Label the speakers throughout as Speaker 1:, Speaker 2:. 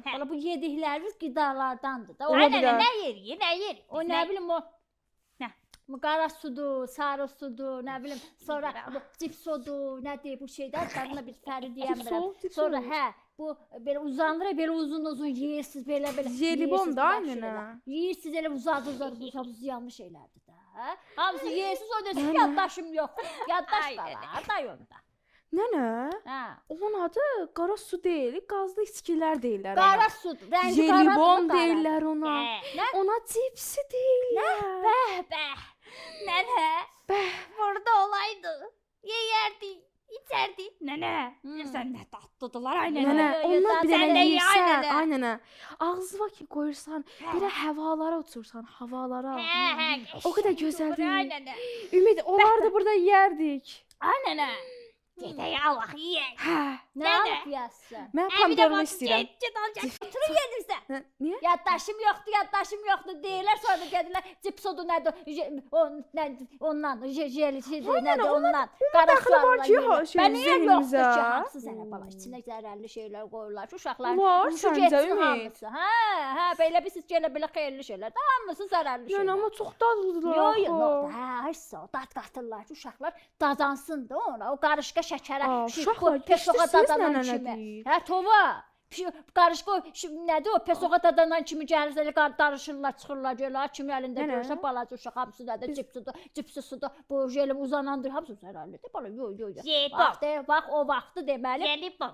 Speaker 1: Valla bu yediklərimiz qidalardandır da.
Speaker 2: Ola bilər.
Speaker 3: Nə yerik, nə yerik?
Speaker 1: O nə bilim o
Speaker 3: Nə?
Speaker 1: Bu qara sudur, sarı sudur, nə bilim, sonra
Speaker 3: Bilmirəm.
Speaker 1: bu cipsodur, nədir bu şeylər, adına bir fəri deyəmirəm.
Speaker 2: Cipso.
Speaker 1: Sonra bu belə uzanır, belə uzun-uzun yeyirsiz, belə
Speaker 2: Jelibon da
Speaker 1: yeyirsiz,
Speaker 2: aynı.
Speaker 1: Yeyirsiz elə uzad-uzad, bu ziyanlı şeylərdir də. Hə? Hamısı yeyirsiz, o desin yaddaşım yox. Yaddaş da var da yolda.
Speaker 2: Nənə,
Speaker 1: Hə.
Speaker 2: onun adı qara su deyil, qazlı içkilər deyirlər ona.
Speaker 1: Qara sudur, rəngi
Speaker 2: Jelibon
Speaker 1: qaradır.
Speaker 2: deyirlər ona.
Speaker 3: Nə?
Speaker 2: Ona cipsi deyirlər.
Speaker 3: Bəh. Nənə. Burada olaydı. Yeyərdik, içərdik. Nənə. Sən nə tatlıdılar ay nənə.
Speaker 2: Nənə, onlar bir
Speaker 3: sən
Speaker 2: dənə
Speaker 3: də ye, ay
Speaker 2: yeyirsən,
Speaker 3: nənə.
Speaker 2: ay nənə. Ağzına ki qoyursan, bir də havalara uçursan, havalara. O qədər gözəldir.
Speaker 3: Ay nənə.
Speaker 2: Ümid, onlar da burada yeyərdik.
Speaker 3: Ay nənə. Gedək Allah yeyək.
Speaker 2: Hə,
Speaker 1: Nə
Speaker 3: Nədə?
Speaker 1: alıb yeyəsən?
Speaker 2: mən pomidorunu istəyirəm.
Speaker 3: Get alacaq. Oturub yedirsən.
Speaker 2: Hə, niyə?
Speaker 1: Yaddaşım yoxdur deyirlər, sonra gedirlər cipsodur nədir, ondan, jelisidir, nədir ondan, qara
Speaker 2: daxili var ki,
Speaker 1: Mən niyə
Speaker 2: zehnimizə?
Speaker 1: yoxdur ki, hamısı zərər bala, içinə zərərli şeylər qoyurlar ki, uşaqlar
Speaker 2: Var,
Speaker 1: şu
Speaker 2: səncə,
Speaker 1: getsin
Speaker 2: Ümid?
Speaker 1: hamısı. Hə, belə bir siz belə xeyirli şeylər, də hamısı zərərli
Speaker 2: Yəni,
Speaker 1: şeylər.
Speaker 2: amma çox dadlıdırlar.
Speaker 1: Hə, dad qatırlar ki, uşaqlar dazansın da ona, o qarışqa şəkərə,
Speaker 2: uşaqlar,
Speaker 1: pesoğa
Speaker 2: keçdirsiniz
Speaker 1: dadanan
Speaker 2: nənə nə
Speaker 1: kimi.
Speaker 2: deyir?
Speaker 1: Hə, tova. Qarışqa nədir o pesoğa dadanan kimi gəlir, elə darışırlar, çıxırlar, gələr, kimi əlində
Speaker 2: Nənə?
Speaker 1: görsə balaca uşaq hamısı da cipsi suda, bu jeli uzanandır, hamısı zərərlidir. Bala, yox.
Speaker 3: Jelibon.
Speaker 1: Bax, o vaxtı deməli.
Speaker 3: Jelibon.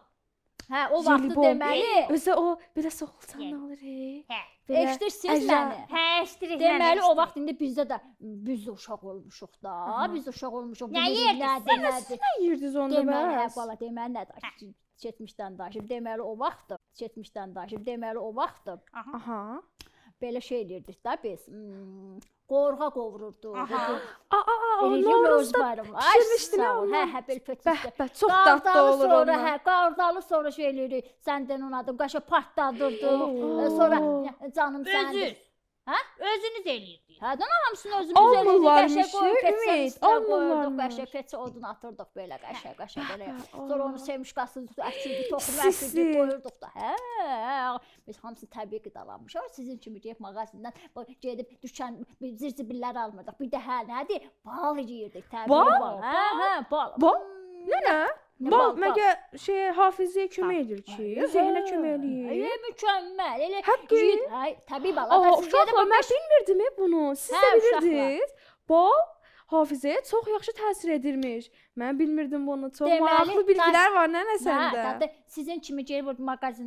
Speaker 1: Hə, o vaxtı
Speaker 2: Jelibon.
Speaker 1: deməli.
Speaker 2: Özü o belə soxulsan nə olur?
Speaker 3: Hə.
Speaker 1: Eşidirsiniz məni?
Speaker 3: Hə, iştirik.
Speaker 1: Deməli o vaxt indi bizdə də biz də uşaq olmuşuq da. Biz də uşaq olmuşuq.
Speaker 3: Nə yerdiniz?
Speaker 1: Nədir?
Speaker 2: Nə yeyirdiniz onda
Speaker 1: Deməli, hə
Speaker 2: bəs?
Speaker 1: bala, deməli nədir? Keçmişdən danışım. Deməli o vaxtdı. Keçmişdən danışım. Deməli o vaxtdı.
Speaker 2: Aha.
Speaker 1: Belə şey elirdik da biz. Qorğa qovururduq.
Speaker 2: Novruzda pişirmişdin ha onu.
Speaker 1: Hə, belə pötüstü.
Speaker 2: Bəh, çox dadlı olur
Speaker 1: Sonra,
Speaker 2: onlar.
Speaker 1: hə, qardalı sonra şey eləyirik. Səndən onun adı qaşa partladırdıq. Sonra canım səndir.
Speaker 3: Özünüz eləyirdiniz.
Speaker 1: Hə, hamısını özümüz eləyirdik.
Speaker 2: Almırlarmış,
Speaker 1: Qəşəng qoyub
Speaker 2: Ümid,
Speaker 1: keçsə qoyurduq,
Speaker 2: almırlarmış.
Speaker 1: qəşəng keçsə odun atırdıq belə qəşəng belə. Sonra onu sevmişqası əkirdik, toxum
Speaker 2: Sisli.
Speaker 1: əkirdik, qoyurduq da. Hə, biz hamısını təbii qidalanmışıq. Sizin kimi gedib mağazindən gedib dükan zirzibillər almırdıq. Bir də hə, nədir? Bal yeyirdik, təbii
Speaker 2: Bal?
Speaker 1: Hə, bal.
Speaker 2: Bal? Nənə?
Speaker 1: Nə
Speaker 2: Bal
Speaker 1: bal,
Speaker 2: məgə hafizəyə kömək edir ki, zehnə kömək eləyir.
Speaker 1: Mükəmməl. Elə
Speaker 2: Həqiqi?
Speaker 1: təbii bala.
Speaker 2: Uşaqlar, mən bilmirdim bunu. Siz
Speaker 1: Hə,
Speaker 2: də
Speaker 1: uşaqlar.
Speaker 2: bilirdiniz. Bal hafizəyə çox yaxşı təsir edirmiş. Mən bilmirdim bunu. Çox
Speaker 1: Deməli,
Speaker 2: maraqlı bilgilər var nənə səndə.
Speaker 1: Hə, sizin kimi gedib mağazin